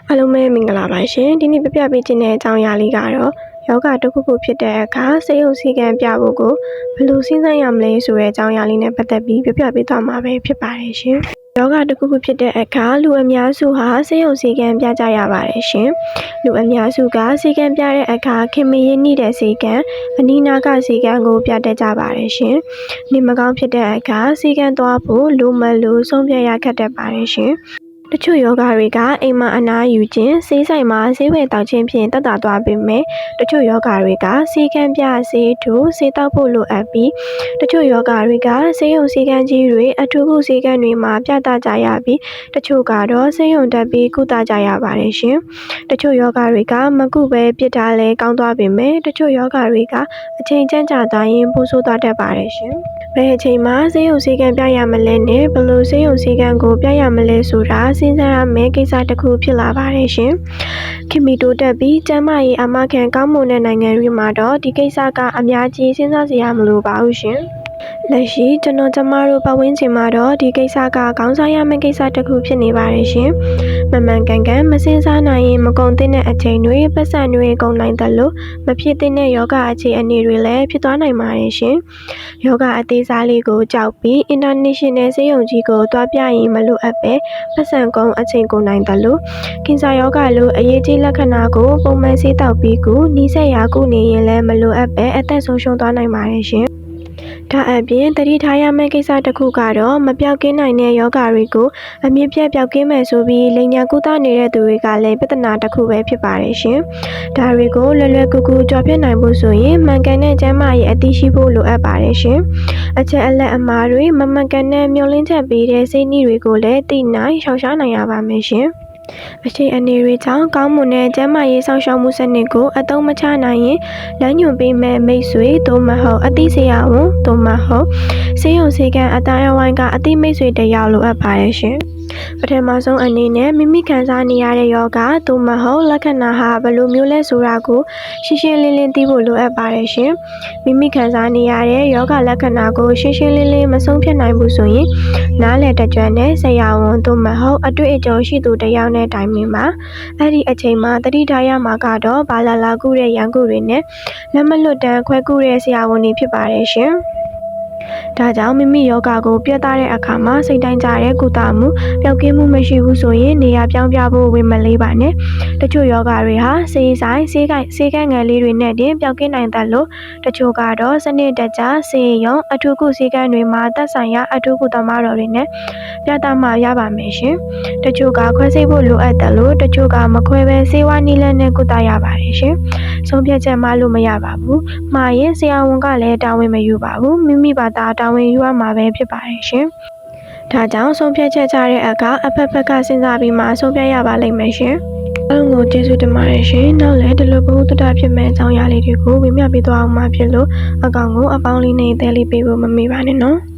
အားလုံးပဲမင်္ဂလာပါရှင်ဒီနေ့ပြပြပေးခြင်းတဲ့အကြောင်းအရာလေးကတော့ယောဂတစ်ခုခုဖြစ်တဲ့အခါဆေးရုံစည်းကမ်းပြဖို့ကိုဘယ်လိုစဉ်းစားရမလဲဆိုတဲ့အကြောင်းအရာလေးနဲ့ပတ်သက်ပြီးပြပြပေးသွားမှာပဲဖြစ်ပါတယ်ရှင်ယောဂတစ်ခုခုဖြစ်တဲ့အခါလူအများစုဟာဆေးရုံစည်းကမ်းပြကြရပါတယ်ရှင်လူအများစုကစည်းကမ်းပြတဲ့အခါခင်မရင်းနှီးတဲ့စည်းကမ်းအနီးနားကစည်းကမ်းကိုပြတတ်ကြပါတယ်ရှင်နေမကောင်းဖြစ်တဲ့အခါစည်းကမ်းသွားဖို့လူမလူဆုံးဖြတ်ရခက်တတ်ပါတယ်ရှင်တချို့ယောဂတွေကအိမ်မှာအနားယူခြင်းဆေးဆိုင်မှာဆေးဝယ်တောက်ခြင်းဖြင့်တက်တာသွားပေမဲ့တချို့ယောဂတွေကဆေးကမ်းပြဆေးထိုးဆေးတောက်ဖို့လိုအပ်ပြီးတချို့ယောဂတွေကဆေးရုံဆေးကမ်းကြီးတွေအထူးကုဆေးကမ်းတွေမှာပြသကြရပြီးတချို့ကတော့ဆေးရုံတက်ပြီးကုသကြရပါတယ်ရှင်တချို့ယောဂတွေကမကုပဲပြစ်ထားလဲကောင်းသွားပေမဲ့တချို့ယောဂတွေကအချိန်ကျန်းကြာသွားရင်ပိုးဆိုးသွားတတ်ပါတယ်ရှင်ဘယ်အချိန်မှာဆေးရုံဆေးကမ်းပြရမလဲနဲ့ဘယ်လိုဆေးရုံဆေးကမ်းကိုပြရမလဲဆိုတာစဉ်းစားရမယ့်ကိစ္စတစ်ခုဖြစ်လာပါတယ်ရှင်။ခင်မီတိုတက်ပြီးကျန်းမာရေးအာမခံကောင်းမွန်တဲ့နိုင်ငံတွေမှာတော့ဒီကိစ္စကအများကြီးစဉ်းစားစရာမလိုပါဘူးရှင်။လက်ရှိကျွန်တော်ကျမတို့ပတ်ဝန်းကျင်မှာတော့ဒီကိစ္စကခေါင်းစားရမယ့်ကိစ္စတစ်ခုဖြစ်နေပါတယ်ရှင်။မမှန်ကန်ကန်မစဉ်းစားနိုင်ရင်မကုန်တဲ့အချိန်တွေပတ်စံတွေကုန်နိုင်တယ်လို့မဖြစ်တဲ့ယောဂအခြေအနေတွေလည်းဖြစ်သွားနိုင်ပါတယ်ရှင်။ယောဂအသေးစားလေးကိုကြောက်ပြီး international ဆေးရုံကြီးကိုတွားပြရင်မလိုအပ်ပဲပတ်စံကုန်အချိန်ကုန်နိုင်တယ်လို့ကင်ဆာယောဂလိုအရေးကြီးလက္ခဏာကိုပုံမှန်ဆေးတောက်ပြီးကူနီးစပ်ရာကုနေရင်လည်းမလိုအပ်ပဲအသက်ဆုံးရှုံးသွားနိုင်ပါတယ်ရှင်။ဒါအပြင်တတိထားရမယ့်ကိစ္စတစ်ခုကတော့မပြောက်ကင်းနိုင်တဲ့ယောဂတွေကိုအမြင့်ပြတ်ပြောက်ကင်းမယ်ဆိုပြီးလိန်ညာကုသနေတဲ့သူတွေကလည်းပြဿနာတစ်ခုပဲဖြစ်ပါတယ်ရှင်။ဒါတွေကိုလွယ်လွယ်ကူကူကြော်ပြနိုင်ဖို့ဆိုရင်မှန်ကန်တဲ့ကျန်းမာရေးအသိရှိဖို့လိုအပ်ပါတယ်ရှင်။အချက်အလက်အမှားတွေမမှန်ကန်တဲ့မျောလင်းချက်ပေးတဲ့စိတ်နည်းတွေကိုလည်းသိနိုင်ရှောင်ရှားနိုင်ရပါမယ်ရှင်။အခြေအနေတွေကြောင့်ကောင်းမွန်တဲ့ကျန်းမာရေးဆောင်ရှောက်မှုစနစ်ကိုအသုံးမချနိုင်ရင်လမ်းညွှန်ပေးမဲ့မိတ်ဆွေသို့မဟုတ်အသိဆရာဝန်သို့မဟုတ်ဆေးရုံဆေးကမ်းအတိုင်းအဝိုင်းကအသိမိတ်ဆွေတယောက်လိုအပ်ပါတယ်ရှင်ပထမဆုံးအနေနဲ့မိမိခံစားနေရတဲ့ယောဂသို့မဟုတ်လက္ခဏာဟာဘယ်လိုမျိုးလဲဆိုတာကိုရှင်းရှင်းလင်းလင်းသိဖို့လိုအပ်ပါတယ်ရှင်မိမိခံစားနေရတဲ့ယောဂလက္ခဏာကိုရှင်းရှင်းလင်းလင်းမဆုံးဖြတ်နိုင်ဘူးဆိုရင်နားလည်တကြွတဲ့ဆရာဝန်သို့မဟုတ်အတွေ့အကြုံရှိသူတယောက်နဲ့တိုင်ပင်ပါအဲ့ဒီအချိန်မှာတတိထားရမှာကတော့ဘာလာကုတဲ့ရန်ကုတွေနဲ့လက်မလွတ်တမ်းခွဲကုတဲ့ဆရာဝန်တွေဖြစ်ပါတယ်ရှင်ဒါကြောင့်မိမိယောဂကိုပြတ်သားတဲ့အခါမှာစိတ်တိုင်းကြတဲ့ကုသမှုပျောက်ကင်းမှုမရှိဘူးဆိုရင်နေရာပြောင်းပြဖို့ဝေမလေးပါနဲ့တချို့ယောဂတွေဟာဆေးဆိုင်ဆေးကငယ်လေးတွေနဲ့တင်ပျောက်ကင်းနိုင်တယ်လို့တချို့ကတော့စနစ်တကျဆေးရုံအထူးကုဆေးကတွေမှာသက်ဆိုင်ရာအထူးကုသမားတော်တွေနဲ့ပြသမှရပါမယ်ရှင်တချို့ကခွဲစိတ်ဖို့လိုအပ်တယ်လို့တချို့ကမခွဲပဲဆေးဝါးနည်းလမ်းနဲ့ကုသရပါတယ်ရှင်ဆုံးဖြတ်ချက်မှလို့မရပါဘူးမှားရင်ဆရာဝန်ကလည်းတာဝန်မယူပါဘူးမိမိဘာသာတာဝန်ယူရမှာပဲဖြစ်ပါတယ်ရှင်။ဒါကြောင့်ဆုံးဖြတ်ချက်ချတဲ့အခါအဖက်ဖက်ကစဉ်းစားပြီးမှဆုံးဖြတ်ရပါလိမ့်မယ်ရှင်။အားလုံးကိုကျေးဇူးတင်ပါတယ်ရှင်။နောက်လည်းဒီလိုဘုဒ္ဓတာဖြစ်မဲ့အကြောင်းအရာလေးတွေကိုဝေမျှပေးသွားအောင်မှဖြစ်လို့အကောင်ကိုအပေါင်းလေးနဲ့တဲလေးပေးဖို့မမေ့ပါနဲ့နော်။